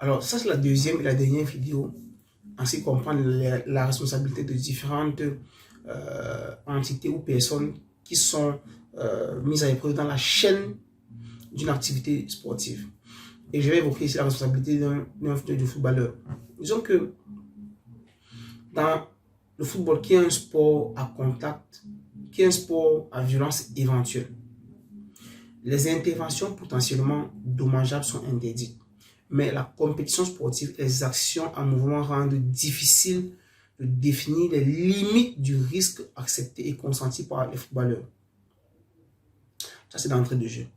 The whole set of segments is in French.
Alors, ça, c'est la deuxième et la dernière vidéo. Ainsi comprendre la responsabilité de différentes entités ou personnes qui sont mises à l'épreuve dans la chaîne d'une activité sportive. Et je vais évoquer ici la responsabilité d'un footballeur. Disons que dans le football, qui est un sport à contact, qui est un sport à violence éventuelle, les interventions potentiellement dommageables sont interdites. Mais la compétition sportive, les actions en mouvement rendent difficile de définir les limites du risque accepté et consenti par les footballeurs. Ça, c'est d'entrée de jeu.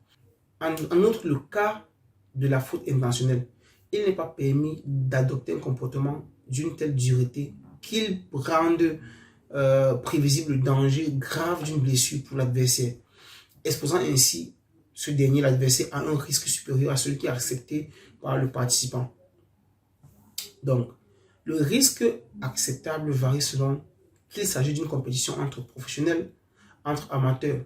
En outre, le cas de la faute intentionnelle, il n'est pas permis d'adopter un comportement d'une telle dureté qu'il rende prévisible le danger grave d'une blessure pour l'adversaire, exposant ainsi ce dernier, l'adversaire, à un risque supérieur à celui qui est accepté par le participant. Donc, le risque acceptable varie selon qu'il s'agit d'une compétition entre professionnels, entre amateurs,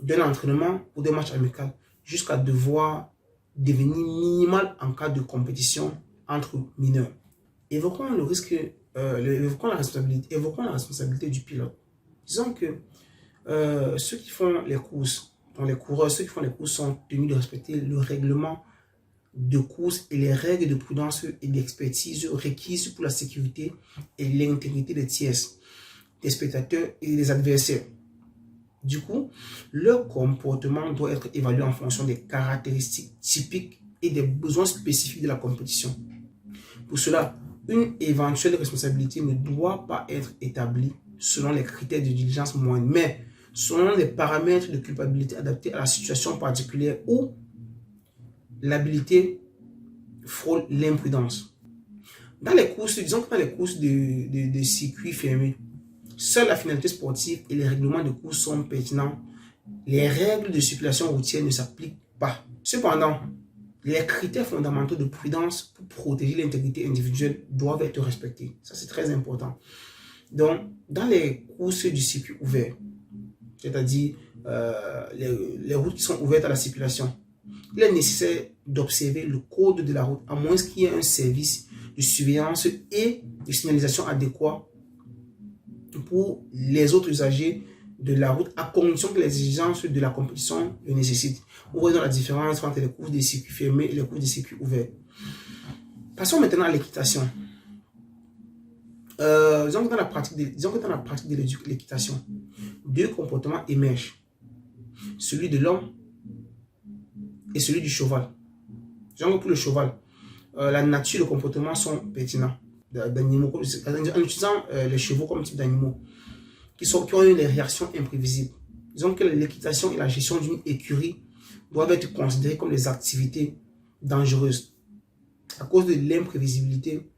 d'un entraînement ou d'un match amical, jusqu'à devoir devenir minimal en cas de compétition entre mineurs. Évoquons le risque, évoquons la responsabilité du pilote. Disons que ceux qui font les courses, les coureurs, ceux qui font les courses sont tenus de respecter le règlement de course et les règles de prudence et d'expertise requises pour la sécurité et l'intégrité des tiers, des spectateurs et des adversaires. Du coup, leur comportement doit être évalué en fonction des caractéristiques typiques et des besoins spécifiques de la compétition. Pour cela, une éventuelle responsabilité ne doit pas être établie selon les critères de diligence moyenne, mais selon les paramètres de culpabilité adaptés à la situation particulière où l'habilité frôle l'imprudence. Dans les courses, disons que dans les courses de circuit fermé, seule la finalité sportive et les règlements de course sont pertinents. Les règles de circulation routière ne s'appliquent pas. Cependant, les critères fondamentaux de prudence pour protéger l'intégrité individuelle doivent être respectés. Ça, c'est très important. Donc, dans les courses du circuit ouvert, c'est-à-dire les routes qui sont ouvertes à la circulation, il est nécessaire d'observer le code de la route, à moins qu'il y ait un service de surveillance et de signalisation adéquat pour les autres usagers de la route, à condition que les exigences de la compétition le nécessitent. Vous voyez la différence entre les courses des circuits fermés et les courses des circuits ouverts. Passons maintenant à l'équitation. Disons que dans la pratique de l'équitation, deux comportements émergent. Celui de l'homme et celui du cheval. Disons que pour le cheval, la nature et le comportement sont pertinents d'animaux, en utilisant les chevaux comme type d'animaux qui ont eu des réactions imprévisibles. Disons que l'équitation et la gestion d'une écurie doivent être considérées comme des activités dangereuses à cause de l'imprévisibilité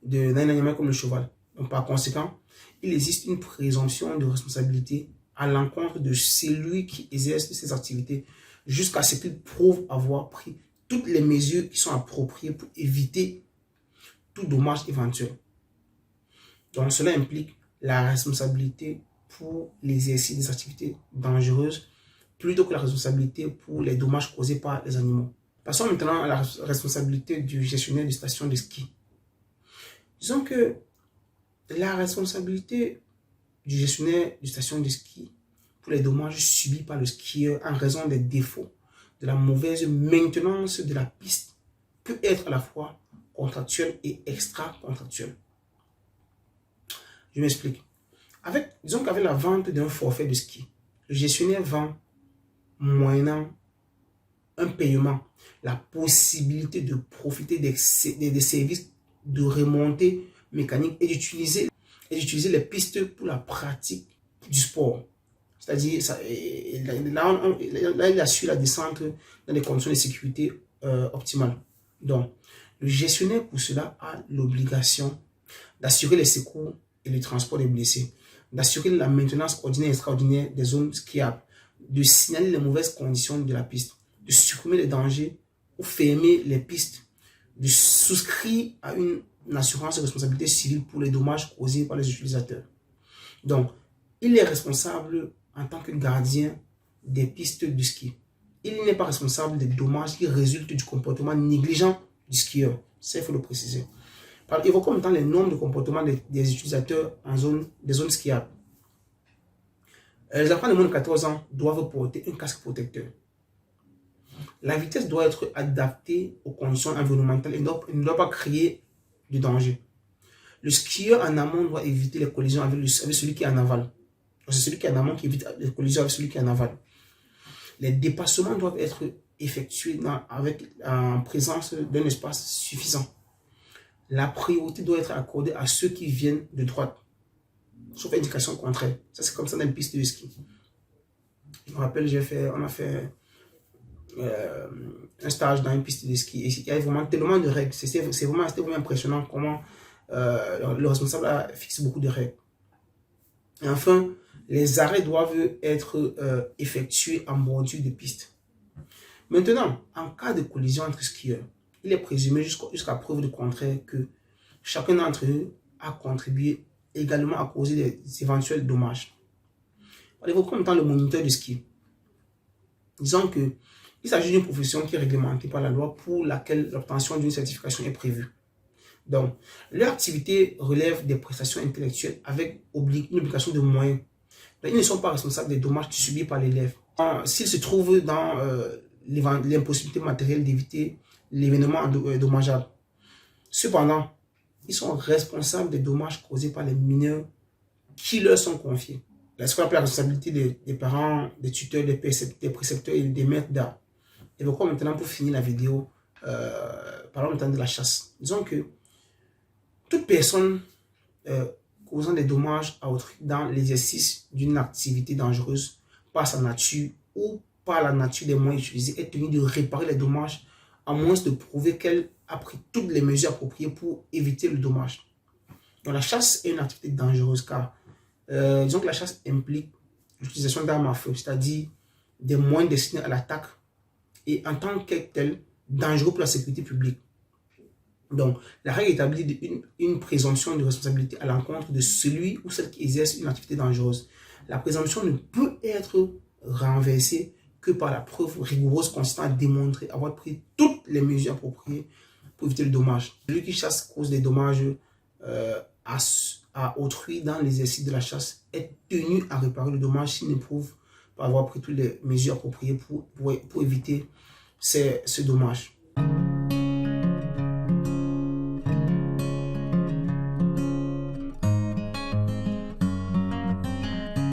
d'un animal comme le cheval. Donc, par conséquent, il existe une présomption de responsabilité à l'encontre de celui qui exerce ces activités jusqu'à ce qu'il prouve avoir pris toutes les mesures qui sont appropriées pour éviter tout dommage éventuel. Donc, cela implique la responsabilité pour l'exercice des activités dangereuses plutôt que la responsabilité pour les dommages causés par les animaux. Passons maintenant à la responsabilité du gestionnaire de station de ski. Disons que la responsabilité du gestionnaire de station de ski pour les dommages subis par le skieur en raison des défauts de la mauvaise maintenance de la piste peut être à la fois contractuelle et extra-contractuelle. Je m'explique. Disons qu'avec la vente d'un forfait de ski, le gestionnaire vend, moyennant un paiement, la possibilité de profiter des services de remontée mécanique et d'utiliser les pistes pour la pratique du sport. C'est-à-dire, là, il assure la descente dans des conditions de sécurité optimales. Donc, le gestionnaire pour cela a l'obligation d'assurer les secours et le transport des blessés, d'assurer la maintenance ordinaire et extraordinaire des zones skiables, de signaler les mauvaises conditions de la piste, de supprimer les dangers ou fermer les pistes, de souscrire à une assurance de responsabilité civile pour les dommages causés par les utilisateurs. Donc, il est responsable en tant que gardien des pistes de ski. Il n'est pas responsable des dommages qui résultent du comportement négligent du skieur. Ça, il faut le préciser. Évoquons maintenant les normes de comportement des utilisateurs des zones skiables. Les enfants de moins de 14 ans doivent porter un casque protecteur. La vitesse doit être adaptée aux conditions environnementales et ne doit pas créer du danger. Le skieur en amont doit éviter les collisions avec celui qui est en aval. C'est celui qui est en amont qui évite les collisions avec celui qui est en aval. Les dépassements doivent être effectués en présence d'un espace suffisant. La priorité doit être accordée à ceux qui viennent de droite, sauf indication contraire. Ça, c'est comme ça dans une piste de ski. Je me rappelle, on a fait un stage dans une piste de ski. Et il y avait vraiment tellement de règles. C'était vraiment impressionnant comment le responsable a fixé beaucoup de règles. Et enfin, les arrêts doivent être effectués en bordure de piste. Maintenant, en cas de collision entre skieurs, il est présumé jusqu'à preuve du contraire que chacun d'entre eux a contribué également à causer des éventuels dommages. On évoque en même temps le moniteur de ski. Disons qu'il s'agit d'une profession qui est réglementée par la loi pour laquelle l'obtention d'une certification est prévue. Donc, leur activité relève des prestations intellectuelles avec une obligation de moyens. Donc, ils ne sont pas responsables des dommages subis par l'élève. S'ils se trouvent dans l'impossibilité matérielle d'éviter l'événement dommageable. Cependant, ils sont responsables des dommages causés par les mineurs qui leur sont confiés. C'est ce qu'on appelle la responsabilité des parents, des tuteurs, des précepteurs et des maîtres d'art. Et pourquoi maintenant, pour finir la vidéo, parlons maintenant de la chasse. Disons que toute personne causant des dommages à autrui dans l'exercice d'une activité dangereuse par sa nature ou par la nature des moyens utilisés est tenue de réparer les dommages à moins de prouver qu'elle a pris toutes les mesures appropriées pour éviter le dommage. Donc la chasse est une activité dangereuse car disons que la chasse implique l'utilisation d'armes à feu, c'est-à-dire des moyens destinés à l'attaque et en tant que tel dangereux pour la sécurité publique. Donc, la règle établit une présomption de responsabilité à l'encontre de celui ou celle qui exerce une activité dangereuse. La présomption ne peut être renversée que par la preuve rigoureuse consistant à démontrer avoir pris toutes les mesures appropriées pour éviter le dommage. Celui qui chasse cause des dommages à autrui dans l'exercice de la chasse est tenu à réparer le dommage s'il ne prouve pas avoir pris toutes les mesures appropriées pour éviter ce dommage.